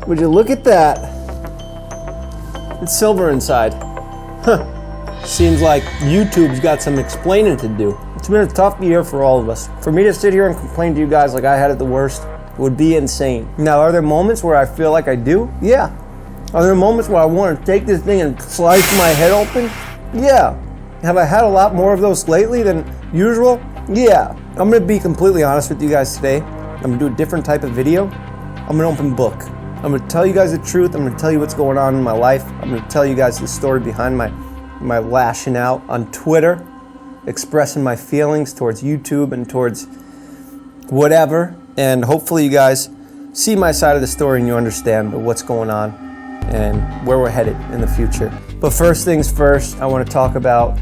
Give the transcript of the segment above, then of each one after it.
Would you look at that? It's silver inside. Huh. Seems like YouTube's got some explaining to do. It's been a tough year for all of us. For me to sit here and complain to you guys like I had it the worst would be insane. Now, are there moments where I feel like I do? Yeah. Are there moments where I want to take this thing and slice my head open? Yeah. Have I had a lot more of those lately than usual? Yeah. I'm going to be completely honest with you guys today. I'm going to do a different type of video. I'm an open book. I'm going to tell you guys the truth. I'm going to tell you what's going on in my life. I'm going to tell you guys the story behind my lashing out on Twitter, expressing my feelings towards YouTube and towards whatever. And hopefully you guys see my side of the story and you understand what's going on and where we're headed in the future. But first things first, I want to talk about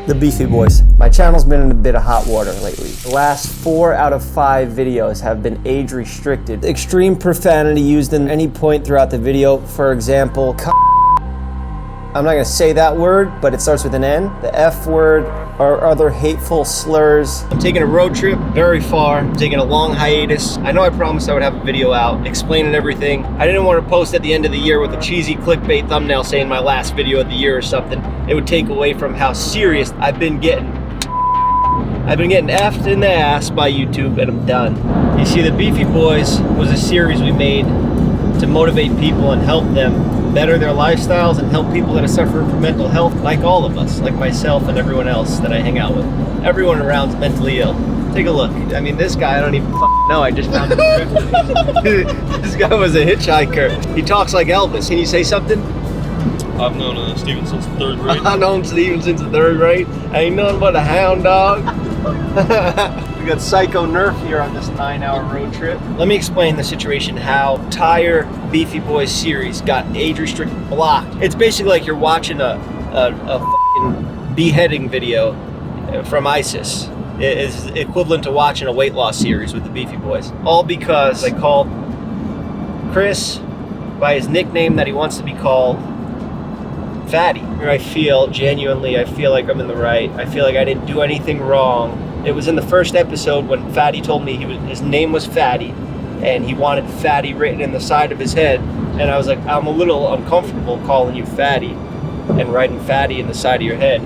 the Beefy Boys. My channel's been in a bit of hot water lately. The last 4 out of 5 videos have been age restricted. Extreme profanity used in any point throughout the video. For example, I'm not gonna say that word, but it starts with an N. The F word or other hateful slurs. I'm taking a road trip very far. I'm taking a long hiatus. I know I promised I would have a video out explaining everything. I didn't want to post at the end of the year with a cheesy clickbait thumbnail saying my last video of the year or something. It would take away from how serious I've been getting. I've been getting effed in the ass by YouTube and I'm done. You see, the Beefy Boys was a series we made to motivate people and help them better their lifestyles and help people that are suffering from mental health, like all of us, like myself and everyone else that I hang out with. Everyone around's mentally ill. Take a look. I mean, this guy, I don't even know. I just found him. This guy was a hitchhiker. He talks like Elvis. Can you say something? I've known Steven since 3rd grade. I've known Steven since the 3rd grade. Ain't nothing but a hound dog. We got Psycho Nerf here on this 9-hour road trip. Let me explain the situation, how entire Beefy Boys series got age restricted blocked. It's basically like you're watching a fucking beheading video from ISIS. It is equivalent to watching a weight loss series with the Beefy Boys. All because I called Chris by his nickname that he wants to be called, Fatty. I feel like I'm in the right. I feel like I didn't do anything wrong. It was in the first episode when Fatty told me his name was Fatty and he wanted Fatty written in the side of his head. And I was like, I'm a little uncomfortable calling you Fatty and writing Fatty in the side of your head.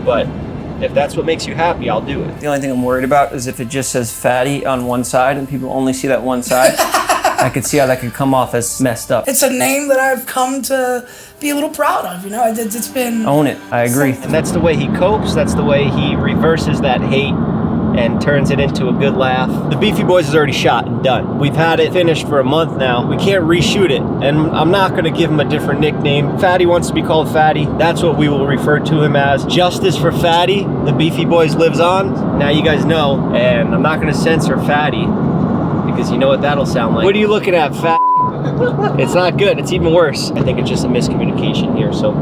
But if that's what makes you happy, I'll do it. The only thing I'm worried about is if it just says Fatty on one side and people only see that one side. I could see how that could come off as messed up. It's a name that I've come to be a little proud of, you know? It's been... Own it, I agree. And that's the way he copes, that's the way he reverses that hate and turns it into a good laugh. The Beefy Boys is already shot and done. We've had it finished for a month now. We can't reshoot it, and I'm not gonna give him a different nickname. Fatty wants to be called Fatty. That's what we will refer to him as. Justice for Fatty. The Beefy Boys lives on. Now you guys know, and I'm not gonna censor Fatty, because you know what that'll sound like. What are you looking at, Fat? It's not good, it's even worse. I think it's just a miscommunication here, so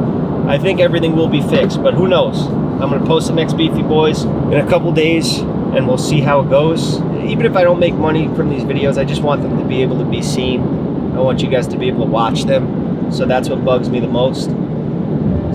I think everything will be fixed, but who knows? I'm gonna post the next Beefy Boys in a couple days, and we'll see how it goes. Even if I don't make money from these videos, I just want them to be able to be seen. I want you guys to be able to watch them, so that's what bugs me the most.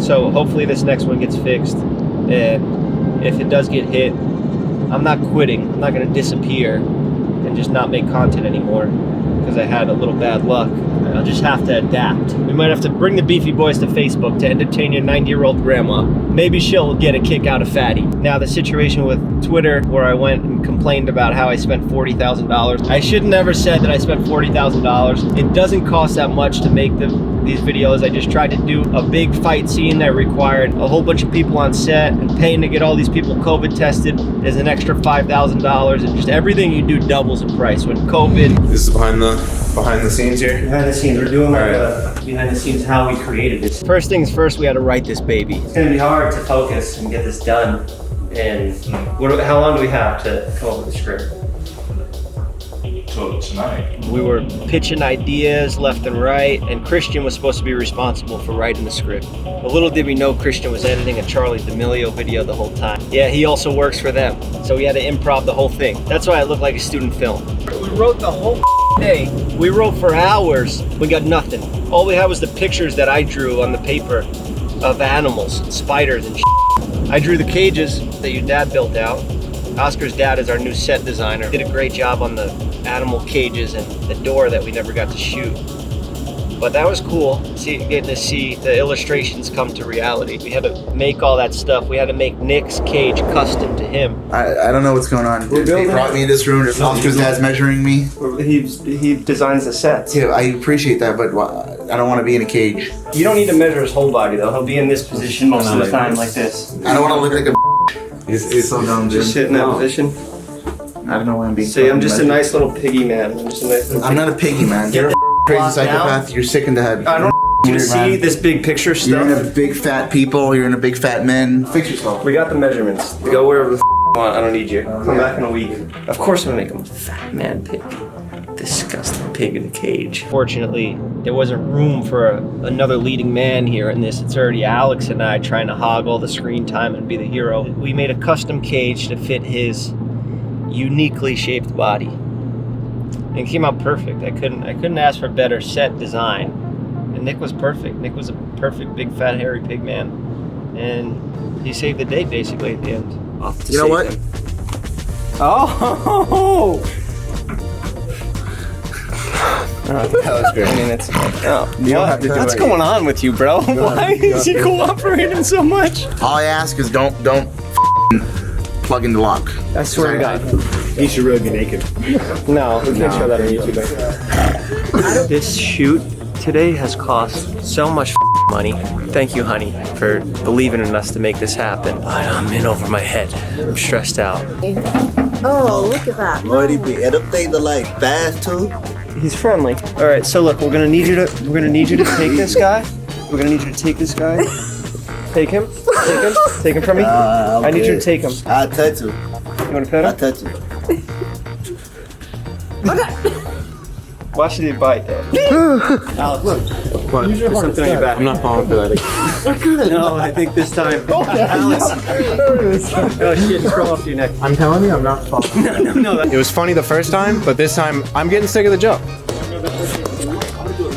So hopefully this next one gets fixed, and if it does get hit, I'm not quitting. I'm not gonna disappear and just not make content anymore because I had a little bad luck. I'll just have to adapt. We might have to bring the Beefy Boys to Facebook to entertain your 90-year-old grandma. Maybe she'll get a kick out of Fatty. Now the situation with Twitter, where I went and complained about how I spent $40,000. I should never said that I spent $40,000. It doesn't cost that much to make these videos. I just tried to do a big fight scene that required a whole bunch of people on set, and paying to get all these people COVID tested is an extra $5,000, and just everything you do doubles in price when COVID. This is behind the scenes here? Behind the scenes, we're doing like behind the scenes how we created this. First things first, we had to write this baby. It's gonna be hard to focus and get this done. And how long do we have to come up with the script? Till tonight. We were pitching ideas left and right, and Christian was supposed to be responsible for writing the script. But little did we know Christian was editing a Charlie D'Amelio video the whole time. Yeah, he also works for them, so we had to improv the whole thing. That's why I look like a student film. We wrote the whole day. We wrote for hours. We got nothing. All we had was the pictures that I drew on the paper of animals, spiders and shit. I drew the cages that your dad built out. Oscar's dad is our new set designer. Did a great job on the animal cages and the door that we never got to shoot. But that was cool, getting to see the illustrations come to reality. We had to make all that stuff. We had to make Nick's cage custom to him. I don't know what's going on. They brought me in this room. Oscar's dad's measuring me. He designs the sets. Yeah, I appreciate that, but I don't want to be in a cage. You don't need to measure his whole body though. He'll be in this position most of the time like this. I don't want to look like a It's so dumb, dude. Just sit in that position. I don't know why I'm being See, I'm just a nice little piggy man. I'm not a piggy, man. You're a crazy psychopath. You're sick in the head. I don't you to see this big picture stuff. You're in a big fat people. You're in a big fat men. Fix yourself. We got the measurements. Go wherever the you want. I don't need you. Come back in a week. Of course I'm gonna make him a fat man pig. Disgusting pig in a cage. Fortunately, there wasn't room for another leading man here in this. It's already Alex and I trying to hog all the screen time and be the hero. We made a custom cage to fit his uniquely shaped body. And it came out perfect. I couldn't ask for better set design. And Nick was perfect. Nick was a perfect big fat hairy pig man. And he saved the day basically at the end. You know what? Him. Oh! That was great. I mean, it's You don't have to do what's it. going on with you, bro? Why is he cooperating so much? All I ask is don't plug in the lock. I swear to God. He should really be naked. No, we can't show that on YouTube. This shoot today has cost so much money. Thank you, honey, for believing in us to make this happen. But I'm in over my head. I'm stressed out. Oh, look at that. They like fast too. He's friendly. All right, so look, we're gonna need you to take this guy. We're gonna need you to take this guy. Take him from me. I need you to take him. I'll touch you. You wanna pet him? I'll touch you. Why should he bite though? Alex, look. What? There's something on your back. I'm not falling for that. No, I think this time. Alex. Oh shit, it's from off your neck. I'm telling you, I'm not falling. No. It was funny the first time, but this time I'm getting sick of the joke.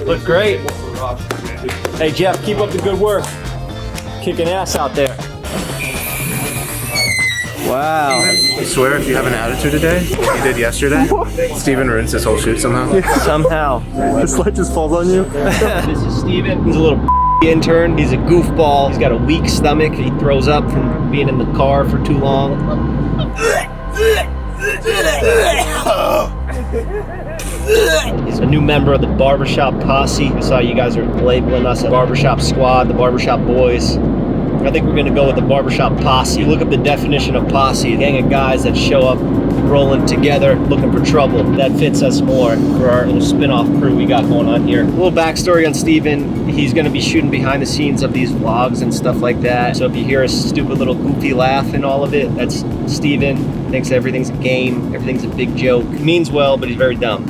Look great. Hey Jeff, keep up the good work. Kicking ass out there. Wow. I swear if you have an attitude today, like you did yesterday, Steven ruins this whole shoot somehow. Somehow. This light just falls on you. This is Steven. He's a little intern. He's a goofball. He's got a weak stomach. He throws up from being in the car for too long. He's a new member of the barbershop posse. I saw you guys are labeling us a barbershop squad, the barbershop boys. I think we're gonna go with the barbershop posse. Look up the definition of posse. A gang of guys that show up rolling together, looking for trouble. That fits us more for our little spin-off crew we got going on here. A little backstory on Steven. He's gonna be shooting behind the scenes of these vlogs and stuff like that. So if you hear a stupid little goofy laugh in all of it, that's Steven. Thinks everything's a game, everything's a big joke. Means well, but he's very dumb.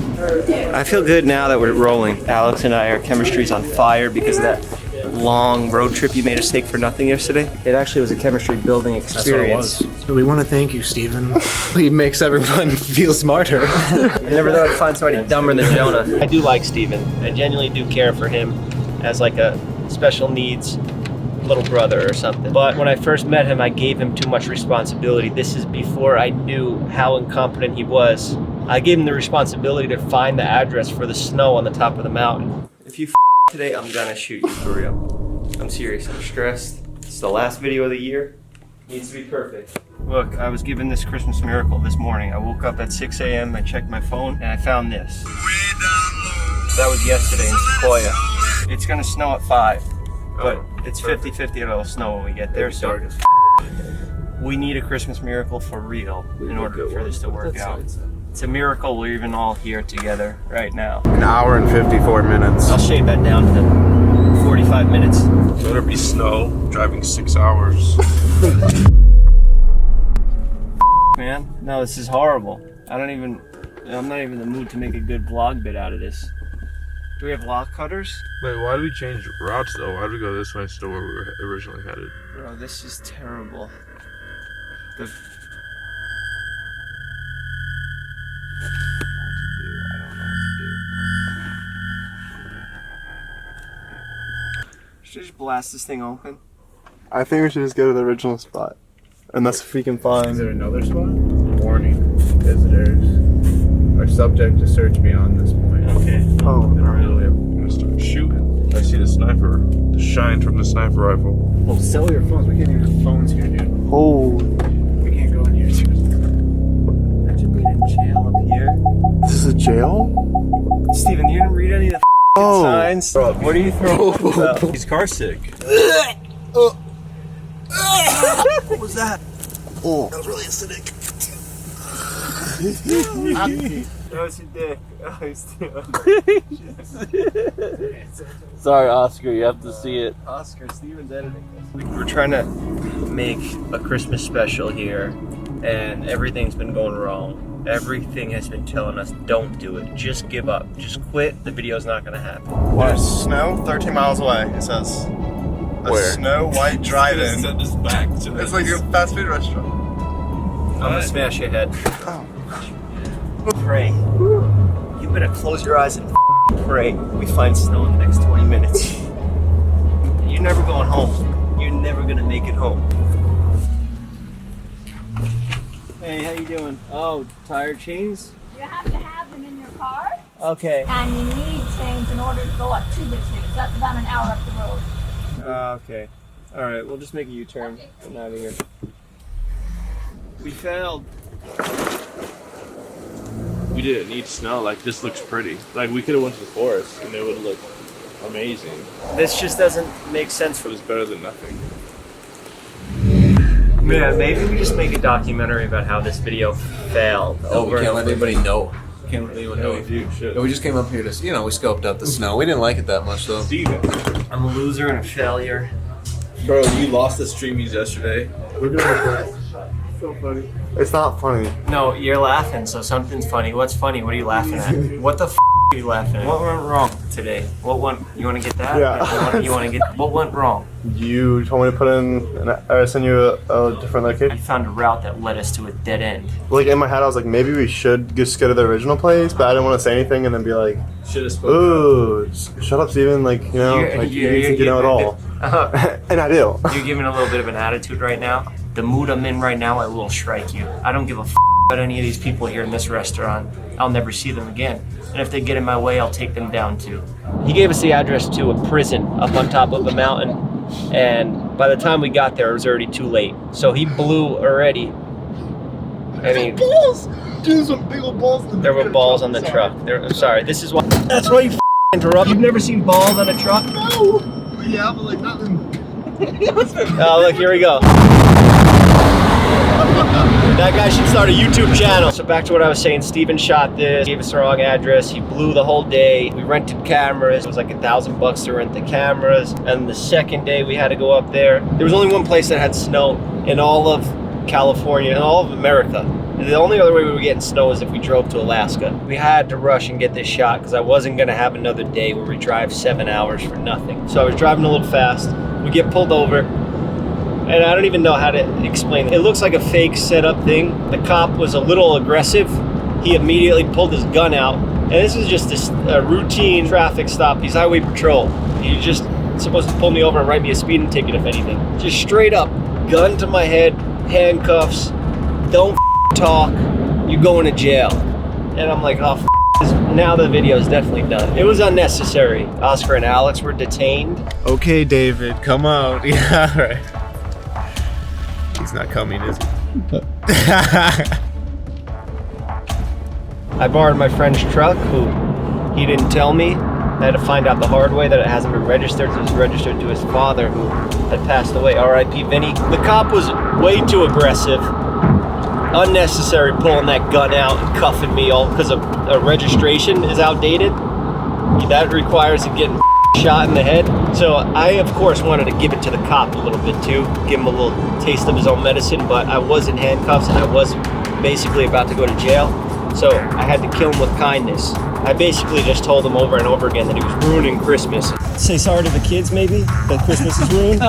I feel good now that we're rolling. Alex and our chemistry's on fire because of that long road trip you made us take for nothing yesterday. It actually was a chemistry building experience. That's what it was. So we want to thank you, Steven. He makes everyone feel smarter. I never thought I'd find somebody dumber than Jonah. I do like Steven. I genuinely do care for him as like a special needs little brother or something. But when I first met him, I gave him too much responsibility. This is before I knew how incompetent he was. I gave him the responsibility to find the address for the snow on the top of the mountain. If you today, I'm gonna shoot you for real. I'm serious, I'm stressed. It's the last video of the year. It needs to be perfect. Look, I was given this Christmas miracle this morning. I woke up at 6 a.m., I checked my phone, and I found this. That was yesterday in Sequoia. It's gonna snow at 5, but it's 50-50 it'll snow when we get there, so we need a Christmas miracle for real in order for this to work out. It's a miracle we're even all here together right now. An hour and 54 minutes. I'll shave that down to 45 minutes. Better be snow, driving 6 hours. Man, no, this is horrible. I'm not even in the mood to make a good vlog bit out of this. Do we have lock cutters? Wait, why did we change routes though? Why did we go this way instead of where we were originally headed? Bro, this is terrible. Should I just blast this thing open? I think we should just go to the original spot. And that's freaking fine. Is there another spot? Warning. Visitors are subject to search beyond this point. Okay. Oh, Really, I'm gonna start shooting. I see the sniper, the shine from the sniper rifle. Well, cellular phones. We can't even have phones here, dude. holy. We can't go in here, dude. Imagine being in jail up here. This is a jail? Steven, you didn't read any of the Oh. signs? What are you throwing? He's car sick. What was that? Oh. That was really acidic. That was your dick. Oh, he's Sorry, Oscar, you have to see it. Oscar, Steven's editing this. We're trying to make a Christmas special here, and everything's been going wrong. Everything has been telling us, don't do it. Just give up. Just quit. The video's not going to happen. What? Snow? 13 miles away, it says. Where? Snow White Drive-In. Send us back to It's like a fast food restaurant. I'm going to smash your head. Oh. Pray. You better close your eyes and pray we find snow in the next 20 minutes. You're never going home. You're never going to make it home. Hey, how you doing? Oh, tire chains? You have to have them in your car, Okay. and you need chains in order to go up to the chains. That's about an hour up the road. Okay. All right, we'll just make a U-turn. Get out of here. We failed. We didn't need snow. Like, this looks pretty. Like, we could have went to the forest and it would look amazing. This just doesn't make sense for But it's better than nothing. Yeah, maybe we just make a documentary about how this video failed. Oh, we can't let anybody know. Can't let anyone know if you should. We just came up here to, we scoped out the snow. We didn't like it that much, though. Steven. I'm a loser and a failure. Bro, you lost the streamies yesterday. Look at that. So funny. It's not funny. No, you're laughing, so something's funny. What's funny? What are you laughing at? What the f are you laughing at? What went wrong today? What went? You want to get that? Yeah. You want to get? What went wrong? You told me to put in, or send you a different I location. found a route that led us to a dead end. Like in my head, I was like, maybe we should just go to the original place, but I didn't want to say anything and then be like, Should have spoken. ooh, shut up, Steven. Like, you know, You're- like you're- you think you know it all. And I do. You're giving a little bit of an attitude right now. The mood I'm in right now, I will strike you. I don't give a f about any of these people here in this restaurant. I'll never see them again. And if they get in my way, I'll take them down too. He gave us the address to a prison up on top of a mountain. And by the time we got there, it was already too late. So he blew already. I mean, Balls! Dude, some big old balls. there were balls on the truck. I'm sorry, this is why. That's why you interrupt. You've never seen balls on a truck? No! Yeah, but like not in. Oh, look, here we go. That guy should start a YouTube channel. So back to what I was saying, Steven shot this, gave us the wrong address, he blew the whole day. We rented cameras, it was like $1,000 to rent the cameras. And the second day we had to go up there. There was only one place that had snow in all of California, and all of America. The only other way we were getting snow is if we drove to Alaska. We had to rush and get this shot because I wasn't gonna have another day where we drive 7 hours for nothing. So I was driving a little fast. We get pulled over, and I don't even know how to explain it. It looks like a fake setup thing. The cop was a little aggressive. He immediately pulled his gun out, and this is just a routine traffic stop. He's highway patrol. He's just supposed to pull me over and write me a speeding ticket, if anything. Just straight up, gun to my head, handcuffs, don't talk, you're going to jail. And I'm like, oh, now the video is definitely done. It was unnecessary. Oscar and Alex were detained. Okay, David, come out. Yeah, all right. He's not coming, is he? I borrowed my friend's truck, who he didn't tell me. I had to find out the hard way that it hasn't been registered. It was registered to his father, who had passed away. R.I.P. Vinny. The cop was way too aggressive. Unnecessary pulling that gun out and cuffing me all because a registration is outdated. That requires it getting shot in the head. So I, of course, wanted to give it to the cop a little bit too, give him a little taste of his own medicine, but I was in handcuffs and I was basically about to go to jail. So I had to kill him with kindness. I basically just told him over and over again that he was ruining Christmas. Say sorry to the kids, maybe, that Christmas is ruined.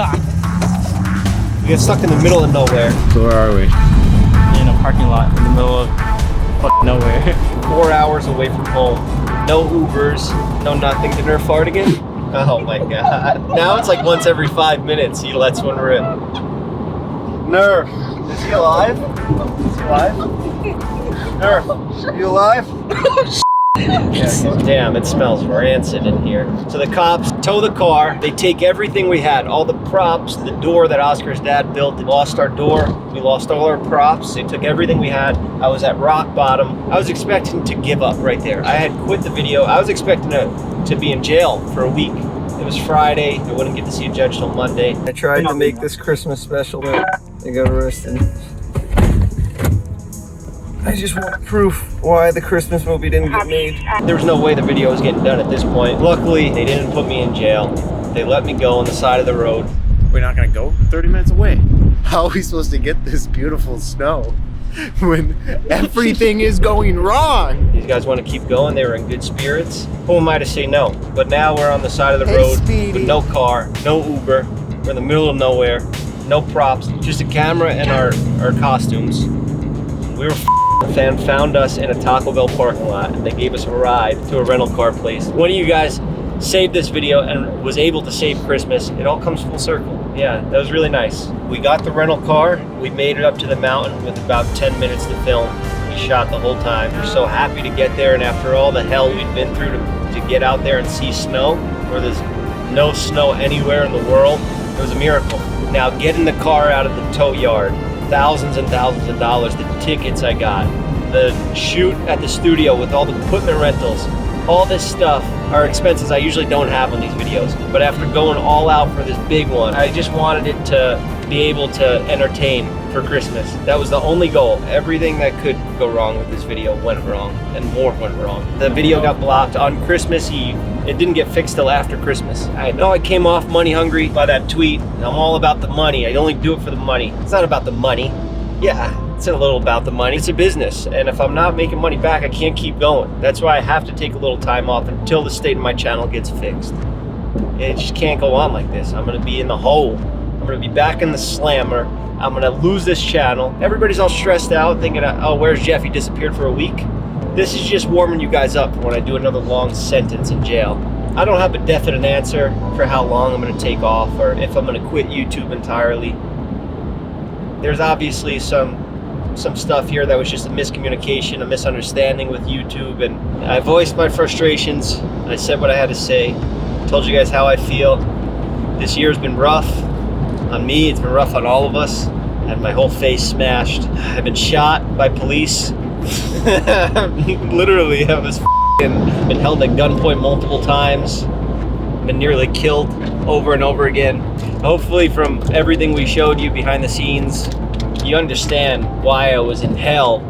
We got stuck in the middle of nowhere. So where are we? In a parking lot in the middle of nowhere. 4 hours away from home. No Ubers, no nothing. Did Nerf fart again? Oh my god. Now it's like once every 5 minutes he lets one rip. Nerf. Is he alive? Is he alive? Nerf, you alive? Damn, it smells rancid in here. So the cops tow the car. They take everything we had, all the props, the door that Oscar's dad built. They lost our door. We lost all our props. They took everything we had. I was at rock bottom. I was expecting to give up right there. I had quit the video. I was expecting to be in jail for a week. It was Friday. I wouldn't get to see a judge till Monday. I tried to make this Christmas special, but I got arrested. I just want proof why the Christmas movie didn't get made. There was no way the video was getting done at this point. Luckily, they didn't put me in jail. They let me go on the side of the road. We're not gonna go 30 minutes away. How are we supposed to get this beautiful snow when everything is going wrong? These guys want to keep going. They were in good spirits. Who am I to say no? But now we're on the side of the road with no car, no Uber. We're in the middle of nowhere, no props, just a camera and our costumes. We were a fan found us in a Taco Bell parking lot and they gave us a ride to a rental car place. One of you guys saved this video and was able to save Christmas. It all comes full circle. Yeah, that was really nice. We got the rental car. We made it up to the mountain with about 10 minutes to film. We shot the whole time. We're so happy to get there, and after all the hell we've been through to get out there and see snow, where there's no snow anywhere in the world, it was a miracle. Now getting the car out of the tow yard, thousands and thousands of dollars, the tickets I got, the shoot at the studio with all the equipment rentals, all this stuff are expenses I usually don't have on these videos. But after going all out for this big one, I just wanted it to be able to entertain for Christmas. That was the only goal. Everything that could go wrong with this video went wrong, and more went wrong. The video got blocked on Christmas Eve. It didn't get fixed till after Christmas. I know I came off money hungry by that tweet. I'm all about the money. I only do it for the money. It's not about the money. Yeah, it's a little about the money. It's a business, and if I'm not making money back, I can't keep going. That's why I have to take a little time off until the state of my channel gets fixed. It just can't go on like this. I'm gonna be in the hole. I'm gonna be back in the slammer. I'm gonna lose this channel. Everybody's all stressed out, thinking, oh, where's Jeff? He disappeared for a week. This is just warming you guys up for when I do another long sentence in jail. I don't have a definite answer for how long I'm gonna take off or if I'm gonna quit YouTube entirely. There's obviously some stuff here that was just a miscommunication, a misunderstanding with YouTube, and I voiced my frustrations. I said what I had to say. Told you guys how I feel. This year's been rough on me. It's been rough on all of us. I had my whole face smashed. I've been shot by police. Literally, I was been held at gunpoint multiple times. Been nearly killed over and over again. Hopefully from everything we showed you behind the scenes, you understand why I was in hell.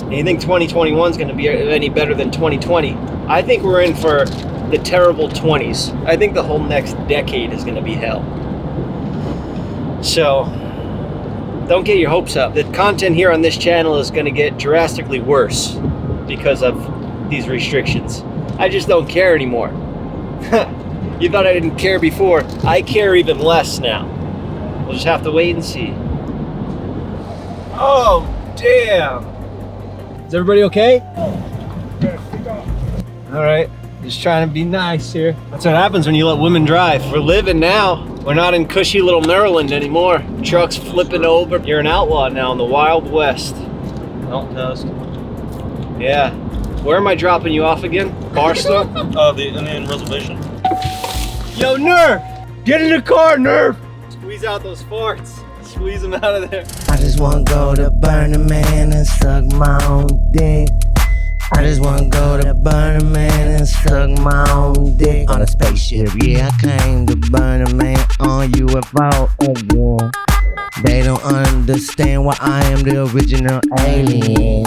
And you think 2021 is going to be any better than 2020? I think we're in for the terrible 20s. I think the whole next decade is going to be hell. So, don't get your hopes up. The content here on this channel is going to get drastically worse because of these restrictions. I just don't care anymore. You thought I didn't care before. I care even less now. We'll just have to wait and see. Oh, damn. Is everybody okay? All right, just trying to be nice here. That's what happens when you let women drive. We're living now. We're not in cushy little Maryland anymore. Trucks flipping over. You're an outlaw now in the Wild West. Oh, toast. Yeah. Where am I dropping you off again? Barstow? The Indian Reservation. Yo, Nerf! Get in the car, Nerf! Squeeze out those farts. Squeeze them out of there. I just wanna go to Burning Man and suck my own dick. I just wanna go to Burning Man and suck my own dick. On a spaceship, yeah, I came to Burning Man on UFO, oh yeah. They don't understand why I am the original alien.